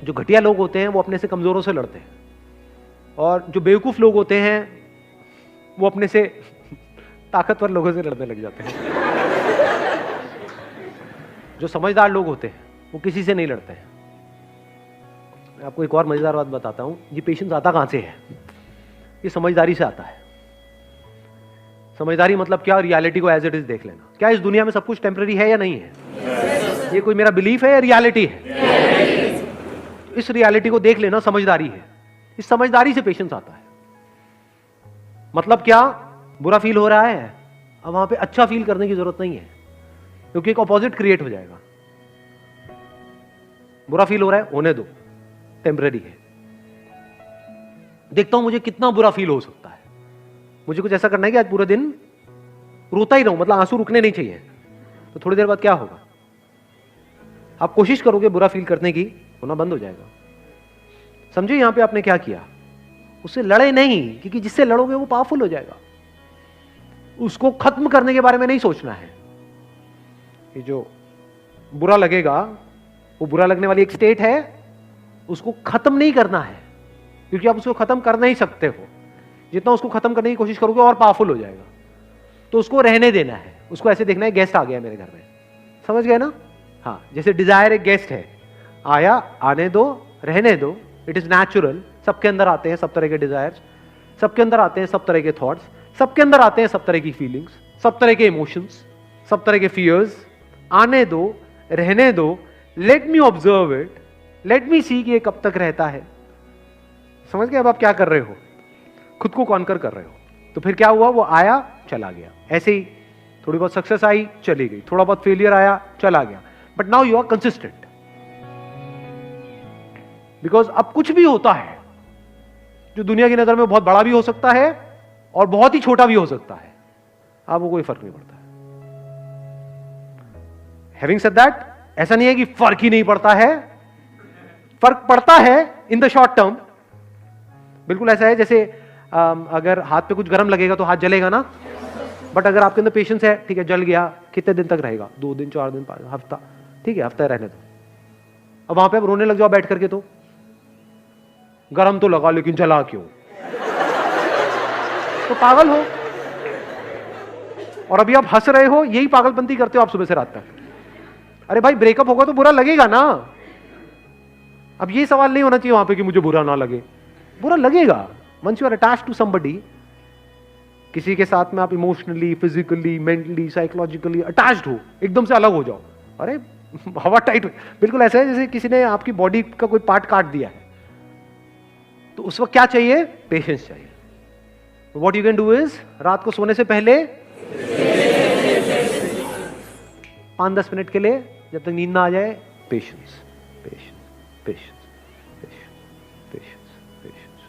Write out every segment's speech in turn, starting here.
जो घटिया लोग होते हैं वो अपने से कमजोरों से लड़ते हैं, और जो बेवकूफ लोग होते हैं वो अपने से ताकतवर लोगों से लड़ने लग जाते हैं। जो समझदार लोग होते हैं वो किसी से नहीं लड़ते हैं। मैं आपको एक और मजेदार बात बताता हूं, ये पेशेंस आता कहां से है? ये समझदारी से आता है। समझदारी मतलब क्या? रियलिटी को एज इट इज देख लेना। क्या इस दुनिया में सब कुछ टेम्पररी है या नहीं है? ये कोई मेरा बिलीफ है या रियलिटी है? इस रियलिटी को देख लेना समझदारी है। इस समझदारी से पेशेंस आता है। मतलब क्या? बुरा फील हो रहा है, अब वहां पे अच्छा फील करने की जरूरत नहीं है, क्योंकि एक ऑपोजिट क्रिएट हो जाएगा। बुरा फील हो रहा है, होने दो, टेम्पररी है। देखता हूं मुझे कितना बुरा फील हो सकता है। मुझे कुछ ऐसा करना है कि आज पूरे दिन रोता ही रहूं, मतलब आंसू रुकने नहीं चाहिए। तो थोड़ी देर बाद क्या होगा? आप कोशिश करोगे बुरा फील करने की, होना बंद हो जाएगा। समझे यहां पे आपने क्या किया? उससे लड़े नहीं, क्योंकि जिससे लड़ोगे वो पावरफुल हो जाएगा। उसको खत्म करने के बारे में नहीं सोचना है। ये जो बुरा लगेगा, वो बुरा लगने वाली एक स्टेट है, उसको खत्म नहीं करना है, क्योंकि आप उसको खत्म कर नहीं सकते हो। जितना उसको खत्म करने की कोशिश करोगे और पावरफुल हो जाएगा। तो उसको रहने देना है। उसको ऐसे देखना है, गेस्ट आ गया मेरे घर में, समझ गए ना? हाँ, जैसे डिजायर एक गेस्ट है, आया, आने दो, रहने दो, इट इज नेचुरल। सबके अंदर आते हैं सब तरह के डिजायर्स, सबके अंदर आते हैं सब तरह के थॉट्स, सबके अंदर आते हैं सब तरह की फीलिंग्स, सब तरह के इमोशंस, सब तरह के फियर्स। आने दो, रहने दो, let me observe it, let me see कि ये कब तक रहता है। समझ गए अब आप क्या कर रहे हो? खुद को कॉन्कर कर रहे हो। तो फिर क्या हुआ? वो आया, चला गया। ऐसे ही थोड़ी बहुत सक्सेस आई, चली गई, थोड़ा बहुत फेलियर आया, चला गया। But now you are consistent, because अब कुछ भी होता है जो दुनिया की नजर में बहुत बड़ा भी हो सकता है और बहुत ही छोटा भी हो सकता है, आपको कोई फर्क नहीं पड़ता है। हैविंग सेड दैट, ऐसा नहीं है कि फर्क ही नहीं पड़ता है, फर्क पड़ता है इन द शॉर्ट टर्म। बिल्कुल ऐसा है जैसे अगर हाथ पे कुछ गर्म लगेगा तो हाथ जलेगा ना, बट अगर आपके अंदर पेशेंस है, ठीक है, जल गया, कितने दिन तक रहेगा? 2 दिन, 4 दिन, 5 हफ्ता, ठीक है, हफ्ता रहने दो। अब वहां पे आप रोने लग जाओ बैठ करके, तो गरम तो लगा लेकिन जला क्यों? तो पागल हो। और अभी आप हंस रहे हो, यही पागलपंती करते हो आप सुबह से रात तक। अरे भाई, ब्रेकअप होगा तो बुरा लगेगा ना। अब ये सवाल नहीं होना चाहिए वहां पे कि मुझे बुरा ना लगे। बुरा लगेगा। Once you are attached to somebody, किसी के साथ में आप emotionally, physically, mentally, psychologically attached हो, एकदम से अलग हो जाओ, अरे हवा टाइट। बिल्कुल ऐसा है जैसे किसी ने आपकी बॉडी का कोई पार्ट काट दिया है, तो उस वक्त क्या चाहिए? पेशेंस चाहिए। What you can do is, रात को सोने से पहले 5-10 मिनट के लिए, जब तक नींद ना आ जाए, patience, patience, patience, patience, patience.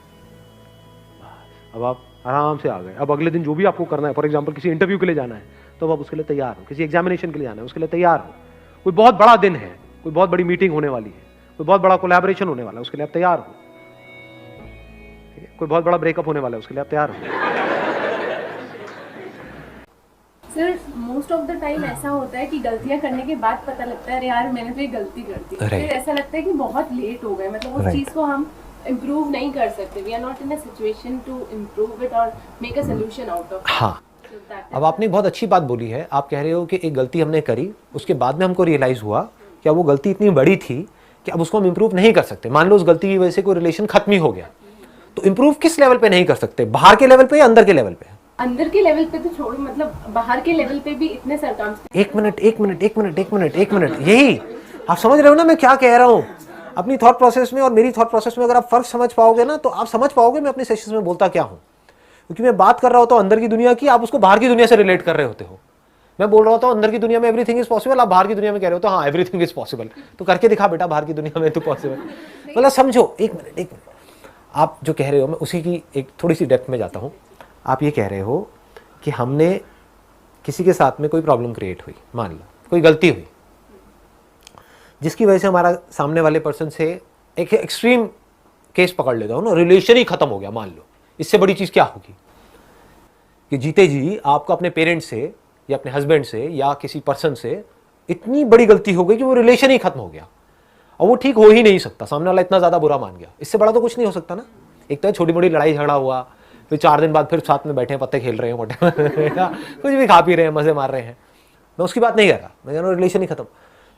अब आप आराम से आ गए। अब अगले दिन जो भी आपको करना है, फॉर एग्जांपल किसी इंटरव्यू के लिए जाना है, तो अब आप उसके लिए तैयार हो। किसी एग्जामिनेशन के लिए जाना है, उसके लिए तैयार हो। कोई बहुत बड़ा दिन है, कोई बहुत बड़ी मीटिंग होने वाली है, कोई बहुत बड़ा कोलैबोरेशन होने वाला है, उसके लिए आप तैयार हो। कोई बहुत बड़ा ब्रेकअप होने वाला है, उसके लिए आप तैयार हो। Sir, most of the time ऐसा होता है कि गलतियां करने के बाद पता लगता है, अरे यार मैंने तो ये गलती कर दी। फिर ऐसा लगता है कि बहुत लेट हो गए, मतलब उस चीज को हम इम्प्रूव नहीं कर सकते। We are not in a situation to improve it और make a solution out of. हाँ, अब आपने बहुत अच्छी बात बोली है। आप कह रहे हो कि एक गलती हमने करी, उसके बाद में हमको रियलाइज हुआ कि वो गलती इतनी बड़ी थी कि अब उसको हम इम्प्रूव नहीं कर सकते। मान लो उस गलती की वजह से कोई रिलेशन खत्म ही हो गया, तो इम्प्रूव किस लेवल पे नहीं कर सकते? बाहर के लेवल पे या अंदर के लेवल पे? अंदर के लेवल पे तो छोड़ो, मतलब बाहर के लेवल पे भी इतने सर्कमस्टेंसेस। एक मिनट, यही आप समझ रहे हो ना मैं क्या कह रहा हूँ? अपनी थॉट प्रोसेस में और मेरी थॉट प्रोसेस में अगर आप फर्क समझ पाओगे ना, तो आप समझ पाओगे मैं अपने सेशंस में बोलता क्या हूँ। क्योंकि मैं बात कर रहा होता हूँ अंदर की दुनिया की, आप उसको बाहर की दुनिया से रिलेट कर रहे होते हो। मैं बोल रहा होता हूँ अंदर की दुनिया में एवरीथिंग इज पॉसिबल, आप बाहर की दुनिया में कह रहे हो तो हाँ एवरीथिंग इज पॉसिबल। तो करके दिखा बेटा, बाहर की दुनिया में तो पॉसिबल। मतलब समझो, एक मिनट, आप जो कह रहे हो मैं उसी की एक थोड़ी सी डेप्थ में जाता हूँ। आप ये कह रहे हो कि हमने किसी के साथ में कोई प्रॉब्लम क्रिएट हुई, मान लो कोई गलती हुई, जिसकी वजह से हमारा सामने वाले पर्सन से एक एक्सट्रीम केस पकड़ लेता हूँ ना, रिलेशन ही खत्म हो गया। मान लो इससे बड़ी चीज़ क्या होगी कि जीते जी आपको अपने पेरेंट्स से या अपने हस्बैंड से या किसी पर्सन से इतनी बड़ी गलती हो गई कि वो रिलेशन ही खत्म हो गया। और वो ठीक हो ही नहीं सकता, सामने वाला इतना ज्यादा बुरा मान गया, इससे बड़ा तो कुछ नहीं हो सकता ना। एक तो छोटी मोटी लड़ाई झगड़ा हुआ, फिर 4 दिन बाद फिर साथ में बैठे हैं, पत्ते खेल रहे हैं, कुछ भी खा पी रहे हैं, मजे मार रहे हैं, मैं उसकी बात नहीं कर रहा, मैं कह रहा हूँ रिलेशन ही खत्म।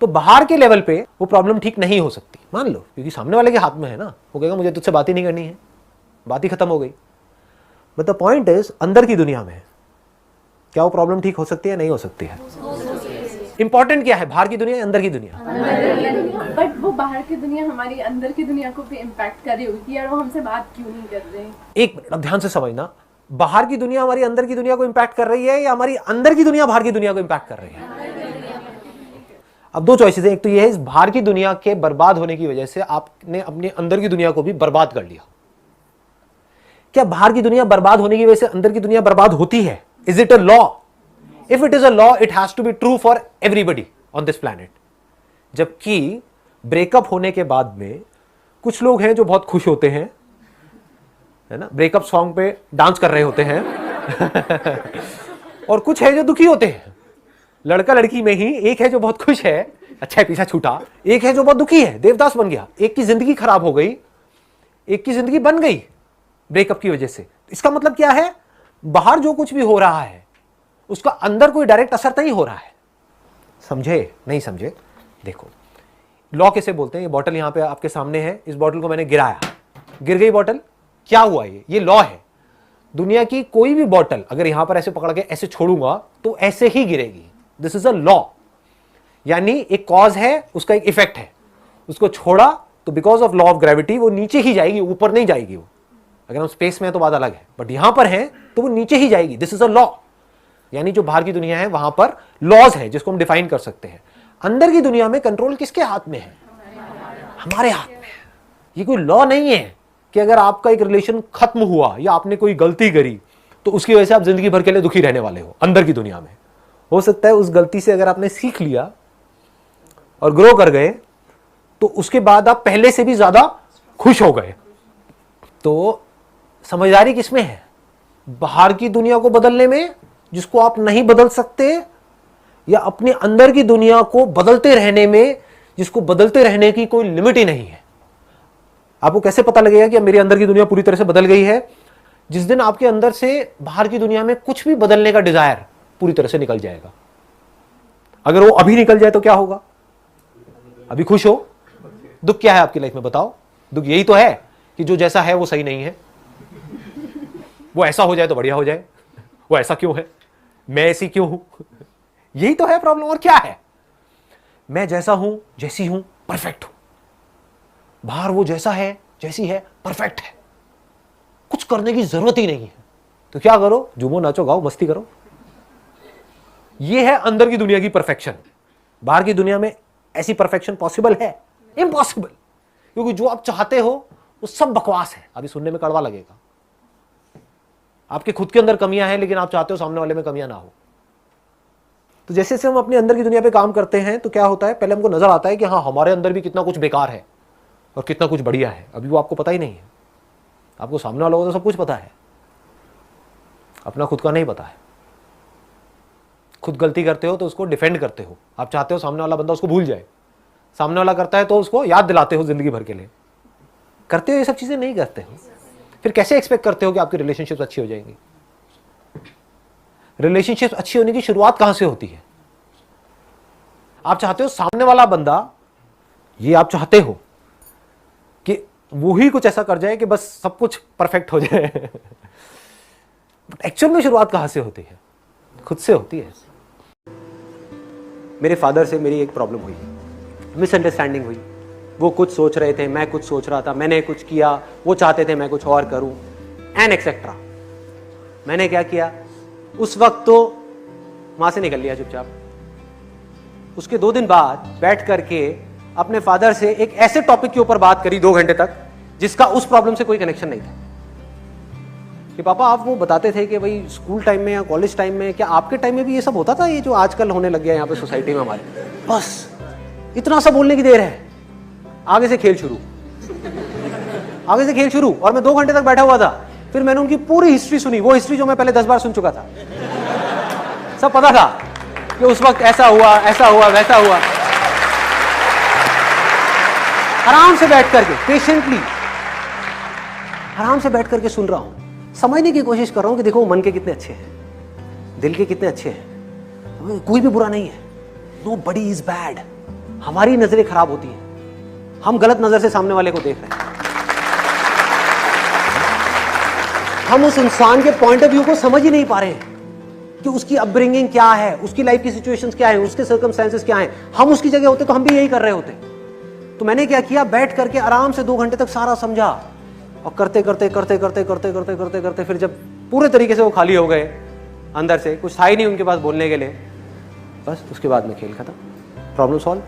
तो बाहर के लेवल पे वो प्रॉब्लम ठीक नहीं हो सकती, मान लो, क्योंकि सामने वाले के हाथ में है ना, वो कहेगा मुझे तुझसे बात ही नहीं करनी है, बात ही खत्म हो गई। बट द पॉइंट इज अंदर की दुनिया में क्या वो प्रॉब्लम ठीक हो सकती है, नहीं हो सकती है? इंपॉर्टेंट क्या है, बाहर की दुनिया या अंदर की दुनिया? बट वो बाहर की दुनिया हमारी अंदर की दुनिया को भी इम्पैक्ट कर रही होगी कि यार वो हमसे बात क्यों नहीं कर रहे हैं। एक मिनट, अब ध्यान से समझना, बाहर की दुनिया हमारी अंदर की दुनिया को इम्पैक्ट कर रही है या हमारी अंदर की दुनिया बाहर की दुनिया को इम्पैक्ट कर रही है? अब 2 चॉइसेस है, एक तो ये है इस बाहर की दुनिया के बर्बाद होने की वजह से आपने अपने अंदर की दुनिया को भी बर्बाद कर लिया। क्या बाहर की दुनिया बर्बाद होने की वजह से अंदर की दुनिया बर्बाद होती है? Is it a law? If it is a law, it has to be true for everybody on this planet. जबकि ब्रेकअप होने के बाद में कुछ लोग हैं जो बहुत खुश होते हैं, है ना, ब्रेकअप सॉन्ग पे डांस कर रहे होते हैं और कुछ है जो दुखी होते हैं। लड़का लड़की में ही एक है जो बहुत खुश है, अच्छा है पीछा छूटा, एक है जो बहुत दुखी है, देवदास बन गया, एक की जिंदगी खराब हो गई, एक की जिंदगी बन गई ब्रेकअप की वजह से। इसका मतलब क्या है, बाहर जो कुछ भी हो रहा है उसका अंदर कोई डायरेक्ट असर नहीं हो रहा है। समझे? नहीं समझे? देखो लॉ कैसे बोलते हैं, ये बॉटल यहां पे आपके सामने है, इस बॉटल को मैंने गिराया, गिर गई बॉटल, क्या हुआ? ये लॉ है। दुनिया की कोई भी बॉटल अगर यहां पर ऐसे पकड़ के ऐसे छोड़ूंगा तो ऐसे ही गिरेगी। दिस इज अ लॉ, यानी एक कॉज है, उसका एक इफेक्ट है। उसको छोड़ा तो because of law of gravity वो नीचे ही जाएगी, ऊपर नहीं जाएगी। वो अगर हम स्पेस में है तो बात अलग है, बट यहां पर है तो वो नीचे ही जाएगी। दिस इज अ लॉ, यानी जो बाहर की दुनिया है वहां पर लॉज है जिसको हम डिफाइन कर सकते हैं। अंदर की दुनिया में कंट्रोल किसके हाथ में है? हमारे हाथ में है। ये कोई लॉ नहीं है कि अगर आपका एक रिलेशन खत्म हुआ या आपने कोई गलती करी तो उसकी वजह से आप जिंदगी भर के लिए दुखी रहने वाले हो। अंदर की दुनिया में हो सकता है उस गलती से अगर आपने सीख लिया और ग्रो कर गए तो उसके बाद आप पहले से भी ज्यादा खुश हो गए। तो समझदारी किसमें है? बाहर की दुनिया को बदलने में जिसको आप नहीं बदल सकते, या अपने अंदर की दुनिया को बदलते रहने में जिसको बदलते रहने की कोई लिमिट ही नहीं है। आपको कैसे पता लगेगा कि मेरे अंदर की दुनिया पूरी तरह से बदल गई है? जिस दिन आपके अंदर से बाहर की दुनिया में कुछ भी बदलने का डिजायर पूरी तरह से निकल जाएगा। अगर वो अभी निकल जाए तो क्या होगा? अभी खुश हो, दुख क्या है आपकी लाइफ में बताओ? दुख यही तो है कि जो जैसा है वो सही नहीं है, वो ऐसा हो जाए तो बढ़िया हो जाए, वो ऐसा क्यों है, मैं ऐसी क्यों हूं, यही तो है प्रॉब्लम। और क्या है? मैं जैसा हूं, जैसी हूं, परफेक्ट हूं। बाहर वो जैसा है, जैसी है, परफेक्ट है, कुछ करने की जरूरत ही नहीं है। तो क्या करो? झूमो, नाचो, गाओ, मस्ती करो। ये है अंदर की दुनिया की परफेक्शन। बाहर की दुनिया में ऐसी परफेक्शन पॉसिबल है? इम्पॉसिबल, क्योंकि जो आप चाहते हो वो सब बकवास है। अभी सुनने में कड़वा लगेगा, आपके खुद के अंदर कमियां हैं लेकिन आप चाहते हो सामने वाले में कमियां ना हो। तो जैसे जैसे हम अपने अंदर की दुनिया पे काम करते हैं तो क्या होता है, पहले हमको नजर आता है कि हाँ हमारे अंदर भी कितना कुछ बेकार है और कितना कुछ बढ़िया है। अभी वो आपको पता ही नहीं है। आपको सामने वालों को तो सब कुछ पता है, अपना खुद का नहीं पता है। खुद गलती करते हो तो उसको डिफेंड करते हो, आप चाहते हो सामने वाला बंदा उसको भूल जाए। सामने वाला करता है तो उसको याद दिलाते हो जिंदगी भर के लिए। करते हो ये सब चीजें? नहीं करते हो। फिर कैसे एक्सपेक्ट करते हो कि आपकी रिलेशनशिप्स अच्छी हो जाएंगी? रिलेशनशिप्स अच्छी होने की शुरुआत कहां से होती है? आप चाहते हो सामने वाला बंदा, ये आप चाहते हो कि वो ही कुछ ऐसा कर जाए कि बस सब कुछ परफेक्ट हो जाए। बट एक्चुअल में शुरुआत कहां से होती है? खुद से होती है। मेरे फादर से मेरी एक प्रॉब्लम हुई, मिसअंडरस्टैंडिंग हुई। वो कुछ सोच रहे थे, मैं कुछ सोच रहा था, मैंने कुछ किया, वो चाहते थे मैं कुछ और करूं, एंड एक्सेट्रा। मैंने क्या किया? उस वक्त तो वहां से निकल लिया चुपचाप। उसके 2 दिन बाद बैठ करके अपने फादर से एक ऐसे टॉपिक के ऊपर बात करी 2 घंटे तक जिसका उस प्रॉब्लम से कोई कनेक्शन नहीं था। कि पापा आप वो बताते थे कि भाई स्कूल टाइम में या कॉलेज टाइम में, क्या आपके टाइम में भी ये सब होता था, ये जो आजकल होने लग गया यहाँ पे सोसाइटी में हमारे? बस इतना सा बोलने की देर है, आगे से खेल शुरू, आगे से खेल शुरू। और मैं 2 घंटे तक बैठा हुआ था। फिर मैंने उनकी पूरी हिस्ट्री सुनी, वो हिस्ट्री जो मैं पहले 10 बार सुन चुका था। सब पता था कि उस वक्त ऐसा हुआ, वैसा हुआ। आराम से बैठ करके, पेशेंटली आराम से बैठ करके सुन रहा हूं, समझने की कोशिश कर रहा हूं कि देखो मन के कितने अच्छे हैं, दिल के कितने अच्छे हैं, कोई भी बुरा नहीं है, नो बडी इज बैड। हमारी नजरें खराब होती हैं, हम गलत नजर से सामने वाले को देख रहे हैं, हम उस इंसान के पॉइंट ऑफ व्यू को समझ ही नहीं पा रहे हैं कि उसकी अपब्रिंगिंग क्या है, उसकी लाइफ की सिचुएशंस क्या है, उसके सर्कमस्टेंसेस क्या हैं। हम उसकी जगह होते तो हम भी यही कर रहे होते। तो मैंने क्या किया, बैठ करके आराम से 2 घंटे तक सारा समझा, और करते करते करते करते करते करते करते करते फिर जब पूरे तरीके से वो खाली हो गए, अंदर से कुछ था ही नहीं उनके पास बोलने के लिए, बस उसके बाद में खेल खत्म, प्रॉब्लम सॉल्व।